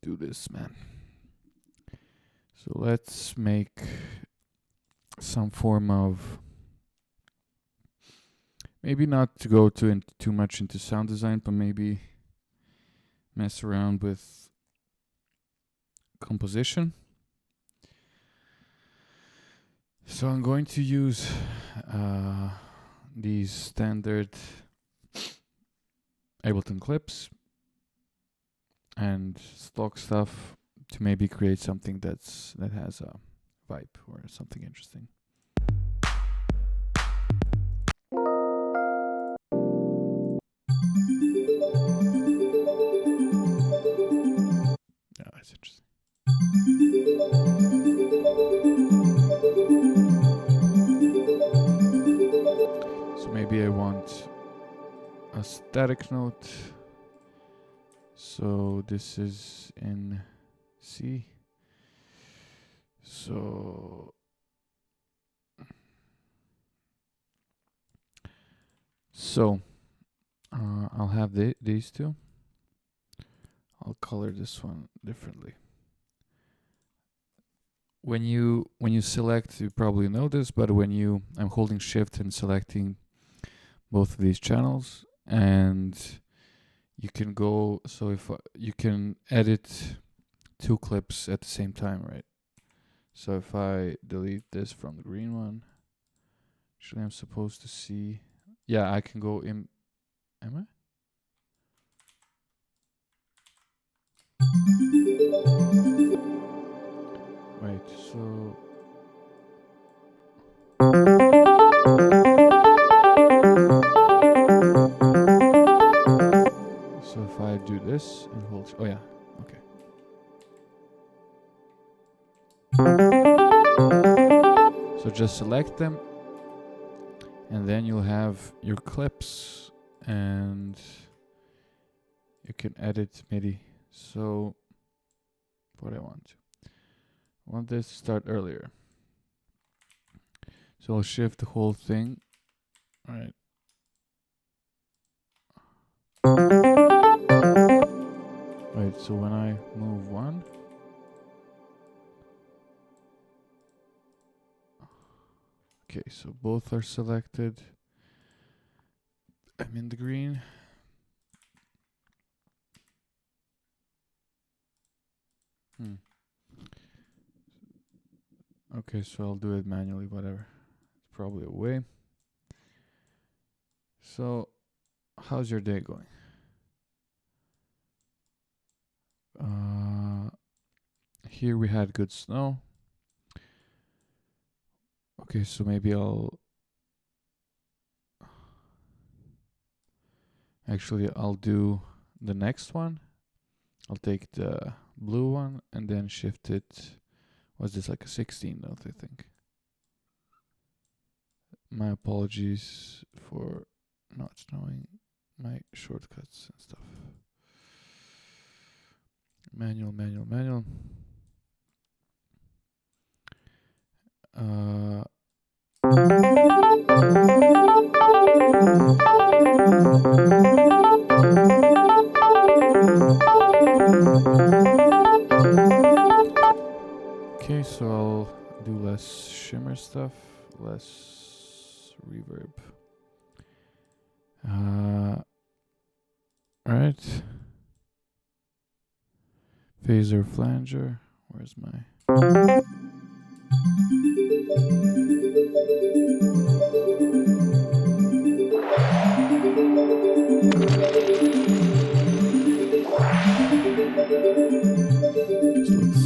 do this, man. So let's make some form of, maybe not to go too much into sound design, but maybe mess around with composition. So I'm going to use these standard Ableton clips and stock stuff to maybe create something that has a vibe or something interesting. Yeah, that's interesting. So maybe I want a static note. So this is in C. So I'll have these two. I'll color this one differently. When you select, you probably know this, but I'm holding Shift and selecting both of these channels, and you can go. So if you can edit two clips at the same time, right? So if I delete this from the green one, actually I'm supposed to see. Yeah, I can go in. Am I? Wait, so if I do this and hold, oh yeah, okay. So just select them, and then you'll have your clips, and you can edit MIDI. So what I want this to start earlier. So I'll shift the whole thing. All right. Wait, so when I move one, okay, so both are selected. I'm in the green. Okay, so I'll do it manually, whatever. It's probably a way. So, how's your day going? Here we had good snow. Okay, so maybe I'll do the next one. I'll take the blue one and then shift it. Was this like a 16 note, I think? My apologies for not knowing my shortcuts and stuff. Manual. Okay, so I'll do less shimmer stuff, less reverb. Alright. Phaser flanger. Where's my...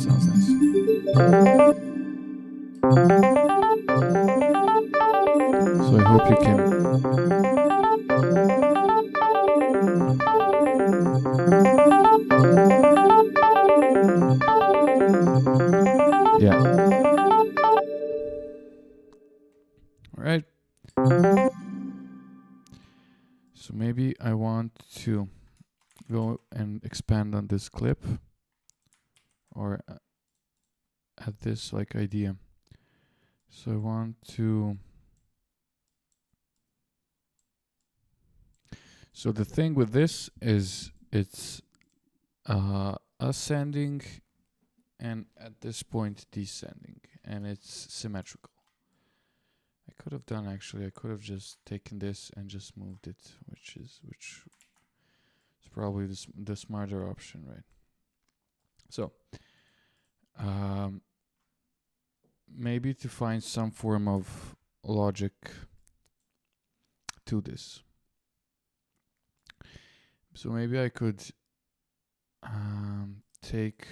sounds nice. So I hope you can... Yeah. Alright. So maybe I want to go and expand on this clip, or add this like idea. So I want to... So the thing with this is it's a ascending, and at this point descending, and it's symmetrical. I could have done, actually, I could have just taken this and just moved it, which is probably the smarter option, right? So maybe to find some form of logic to this. So maybe I could take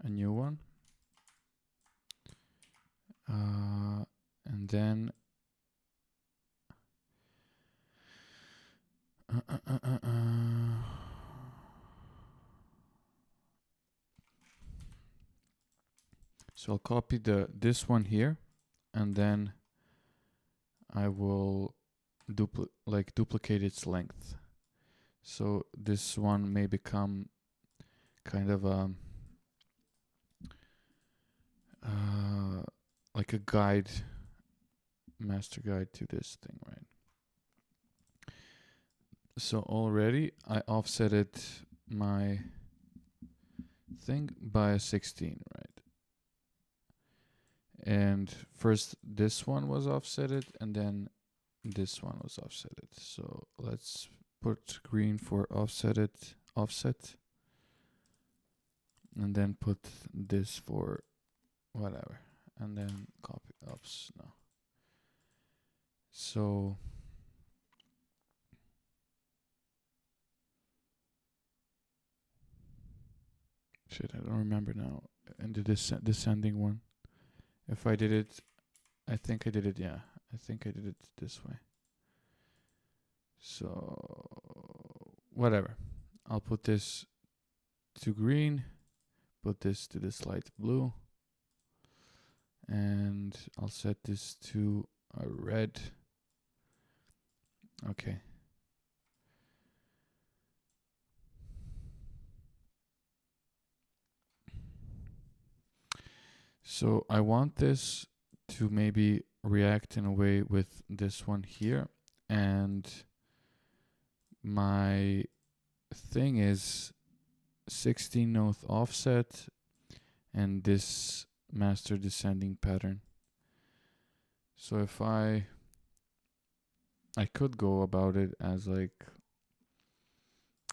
a new one, and then so I'll copy this one here, and then I will duplicate its length. So this one may become kind of like a guide, master guide to this thing, right? So already I offsetted my thing by 16, right? And first this one was offsetted, and then this one was offsetted. So let's put green for offset, and then put this for whatever, and then copy. Oops, no. So shit, I don't remember now. And the descending one, if I did it, I think I did it. Yeah, I think I did it this way. So whatever, I'll put this to green, put this to this light blue, and I'll set this to a red. Okay. So I want this to maybe react in a way with this one here, and my thing is 16 note offset and this master descending pattern. So if I could go about it as like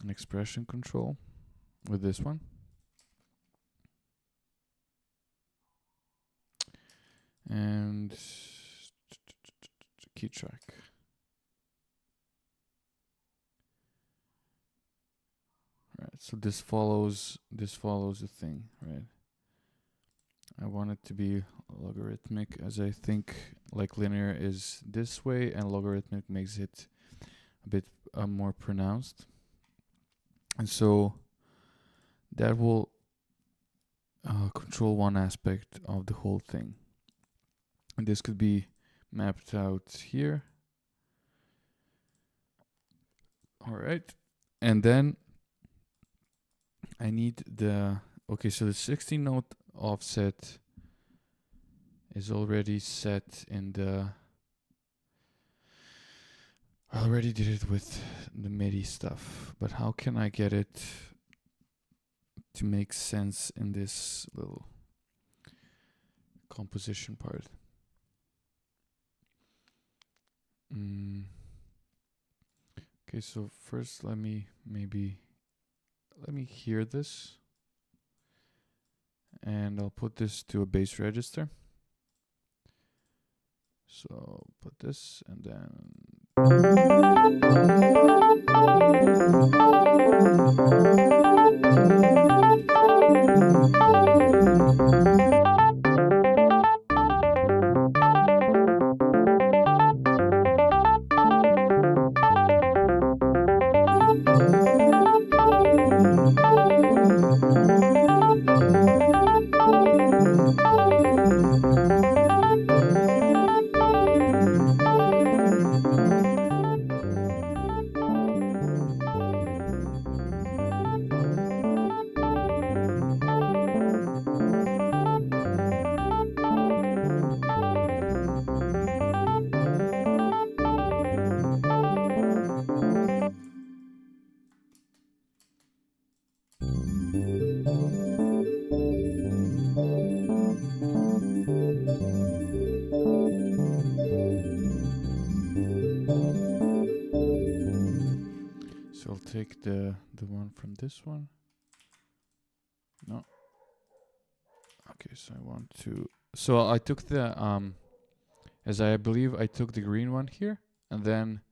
an expression control with this one. And key track. Right, so this follows the thing, right? I want it to be logarithmic, as I think like linear is this way and logarithmic makes it a bit more pronounced. And so that will control one aspect of the whole thing. And this could be mapped out here. All right. And then I need okay, so the 16 note offset is already set in I already did it with the MIDI stuff, but how can I get it to make sense in this little composition part? Okay, so first let me hear this, and I'll put this to a bass register. So put this, and then I'll take the one from this one. No. Okay, so I want to. So I took the as I believe I took the green one here, and then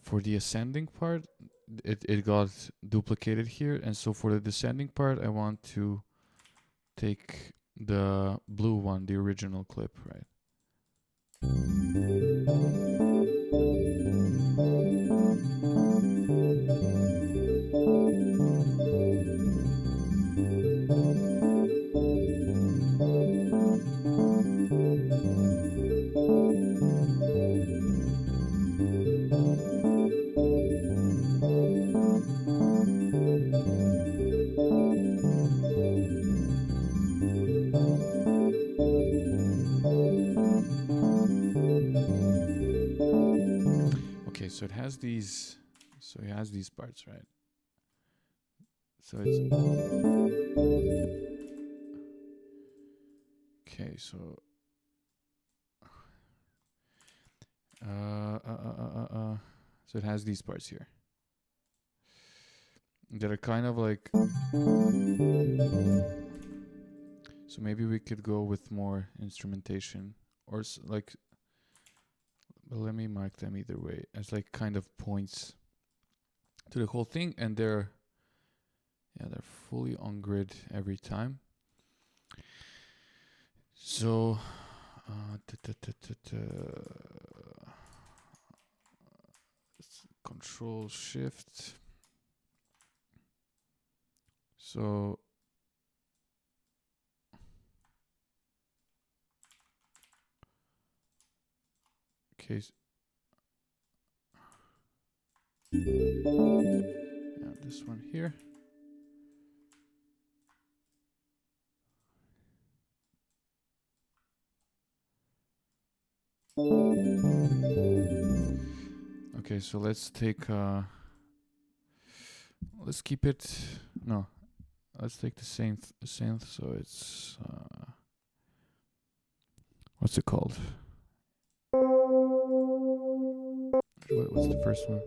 for the ascending part, it got duplicated here, and so for the descending part, I want to take the blue one, the original clip, right? Okay, so it has these. So it has these parts, right? So it's okay. So so it has these parts here that are kind of like. So maybe we could go with more instrumentation, or like. But let me mark them either way as like kind of points to the whole thing, and they're fully on grid every time. So Control Shift. So okay. Yeah, this one here. Okay, so let's take let's keep it. No, let's take the synth. So it's what's it called? What's the first one?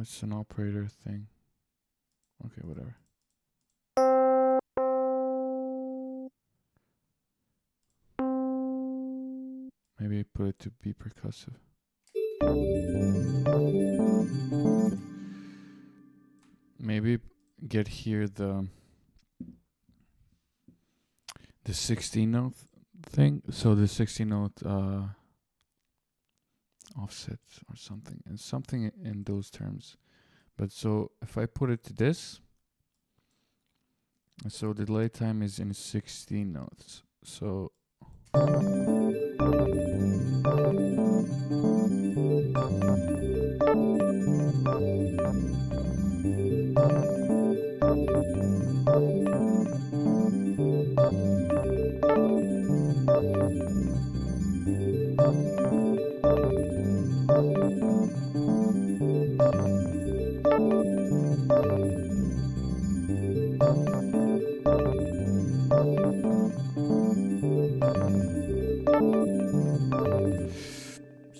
It's an operator thing. Okay, whatever. Maybe put it to be percussive. Maybe get here the 16 note thing. So the 16 note offset or something, and something in those terms. But so if I put it to this, so the delay time is in 16 notes. So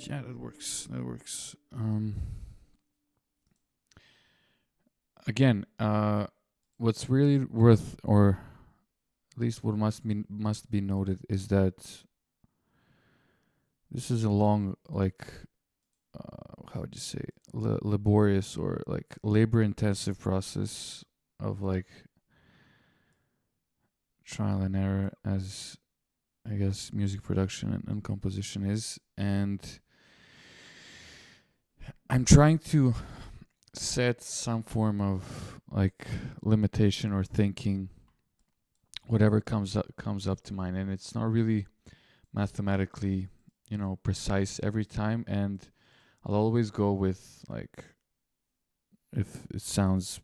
yeah, that works. That works. Again, what's really worth, or at least what must be noted, is that this is a long, like, how would you say, laborious or like labor-intensive process of like trial and error, as I guess music production and composition is, and I'm trying to set some form of like limitation or thinking, whatever comes up to mind, and it's not really mathematically, precise every time, and I'll always go with like, if it sounds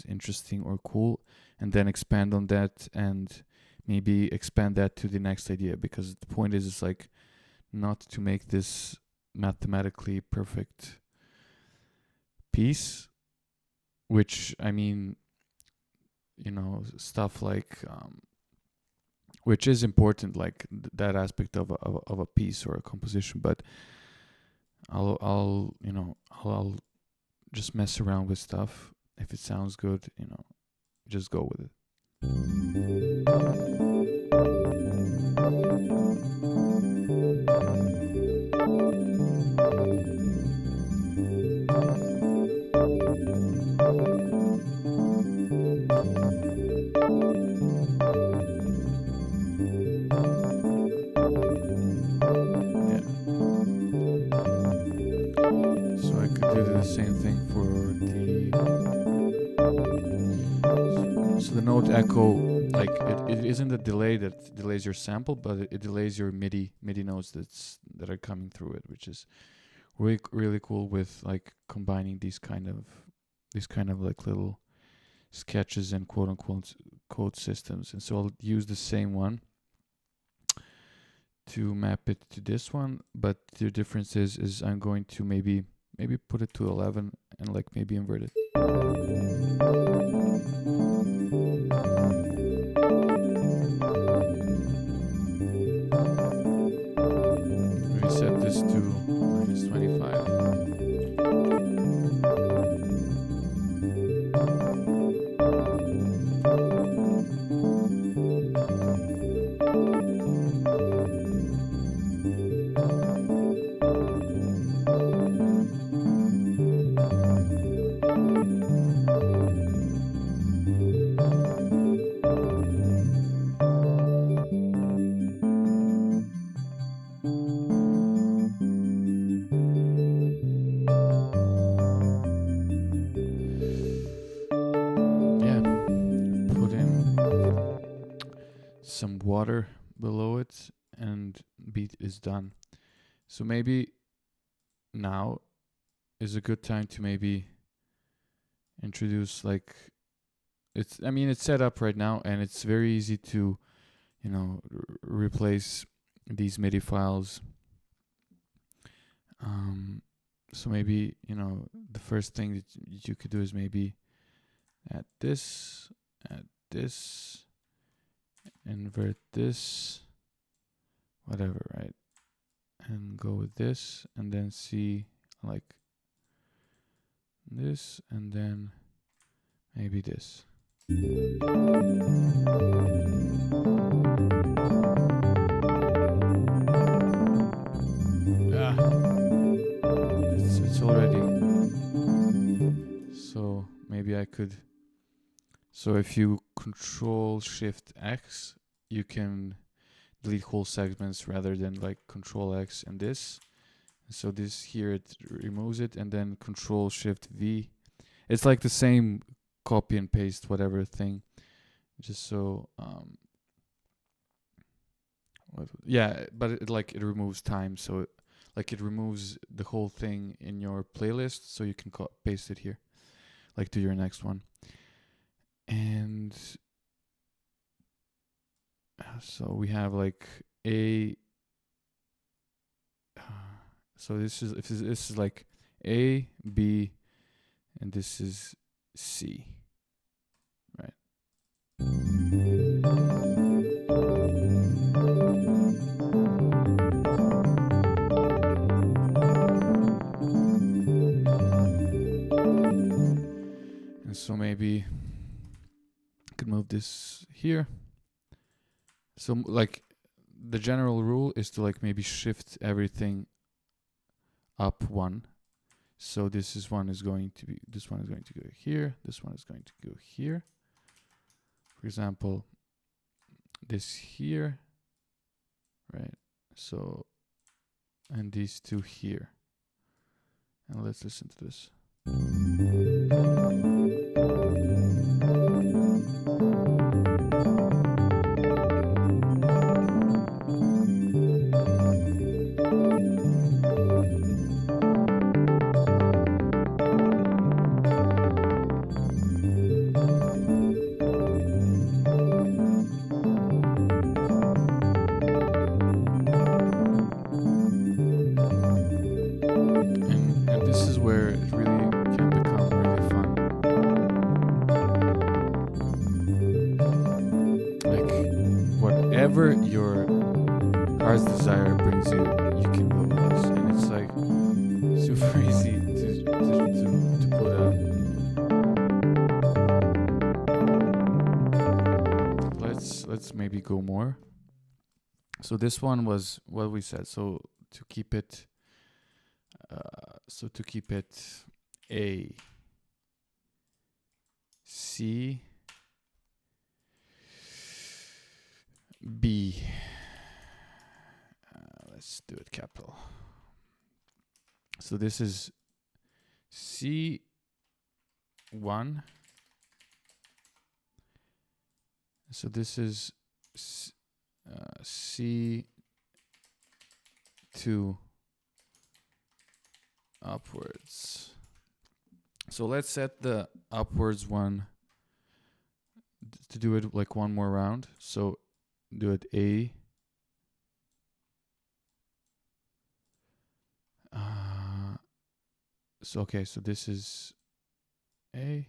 interesting or cool, and then expand on that and maybe expand that to the next idea, because the point is it's like not to make this mathematically perfect piece, which I mean, stuff like which is important, like that aspect of a piece or a composition. But I'll just mess around with stuff. If it sounds good, just go with it. Same thing for so the note echo, like it isn't a delay that delays your sample, but it delays your MIDI notes that are coming through it, which is really cool with like combining these kind of like little sketches and quote unquote code systems. And so I'll use the same one to map it to this one, but the difference is I'm going to maybe put it to 11 and like maybe invert it. Reset this to -25. Some water below it and beat is done. So maybe now is a good time to maybe introduce like it's set up right now and it's very easy to replace these MIDI files. So maybe the first thing that you could do is maybe add this, invert this, whatever, right? And go with this, and then see like this, and then maybe this. It's already. So maybe I could. So if you Control Shift X, you can delete whole segments rather than like Control X and this. So this here, it removes it, and then Control Shift V. It's like the same copy and paste whatever thing, just so but it removes time, so it removes the whole thing in your playlist, so you can paste it here, like to your next one. And so we have like A. So this is like A, B, and this is C, right? And so maybe I could move this here. So like the general rule is to like maybe shift everything up one. So this one is going to go here, this one is going to go here. For example, this here, right? So, and these two here. And let's listen to this. And this is where it really can become really fun. heart's desire brings you, you can go with us. And it's like super easy to put let's maybe go more. So this one was what we said. So to keep it A, C, B. Let's do it capital. So this is C1. So this is C2 upwards. So let's set the upwards one to do it like one more round. So do it A. So okay, so this is A.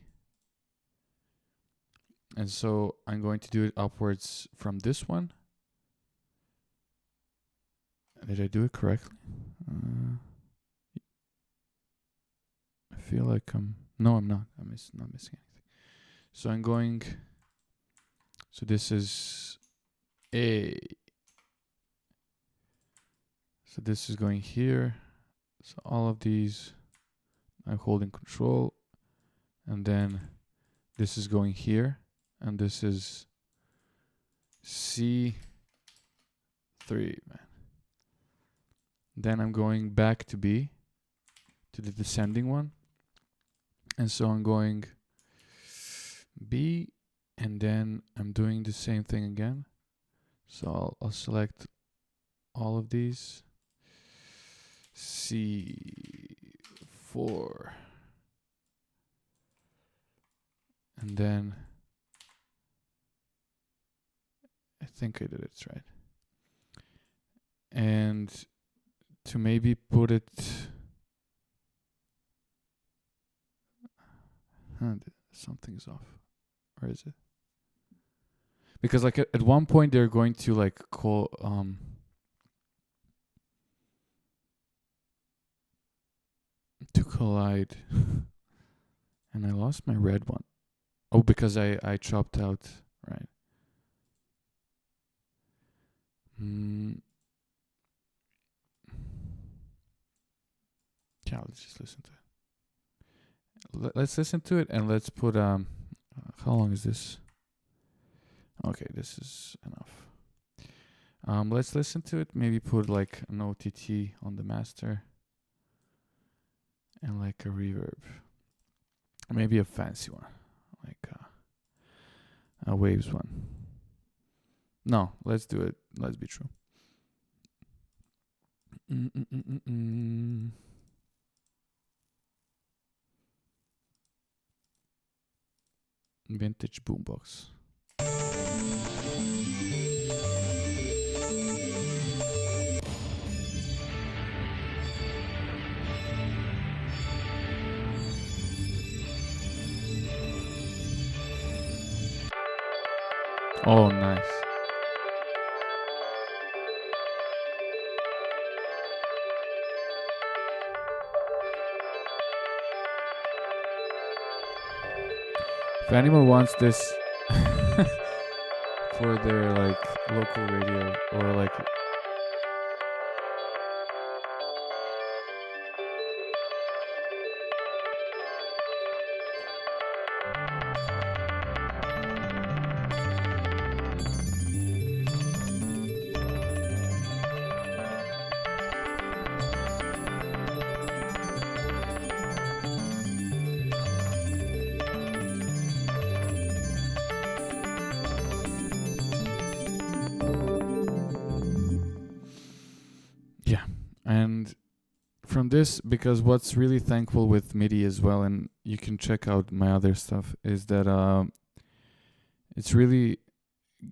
And so I'm going to do it upwards from this one. Did I do it correctly? I feel like no, I'm not. I'm not missing anything. So I'm going, so this is A. So this is going here. So all of these, I'm holding control. And then this is going here. And this is C3, man. Then I'm going back to B, to the descending one. And so I'm going B, and then I'm doing the same thing again. So I'll select all of these. C4. And then I think I did it right. And to maybe put it, something's off. Or is it? Because like at one point they're going to like call to collide. And I lost my red one. Oh, because I chopped out, right? Yeah, let's just listen to it. Let's listen to it and let's put how long is this? Okay, this is enough. Let's listen to it. Maybe put like an OTT on the master and like a reverb. Maybe a fancy one, like a waves one. No, let's do it. Let's be true. Vintage boombox. Oh, nice. If anyone wants this for their like local radio or like and from this, because what's really thankful with MIDI as well, and you can check out my other stuff, is that it's really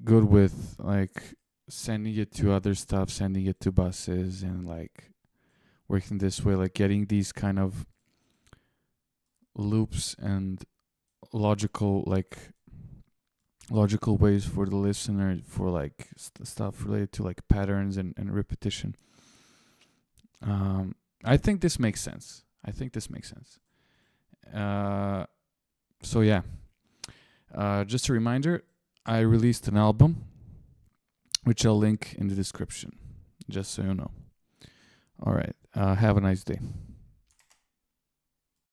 good with like sending it to other stuff, sending it to buses, and like working this way, like getting these kind of loops and logical like logical ways for the listener for like stuff related to like patterns and repetition. I think this makes sense. So yeah, just a reminder, I released an album, which I'll link in the description, just so you know. All right, have a nice day.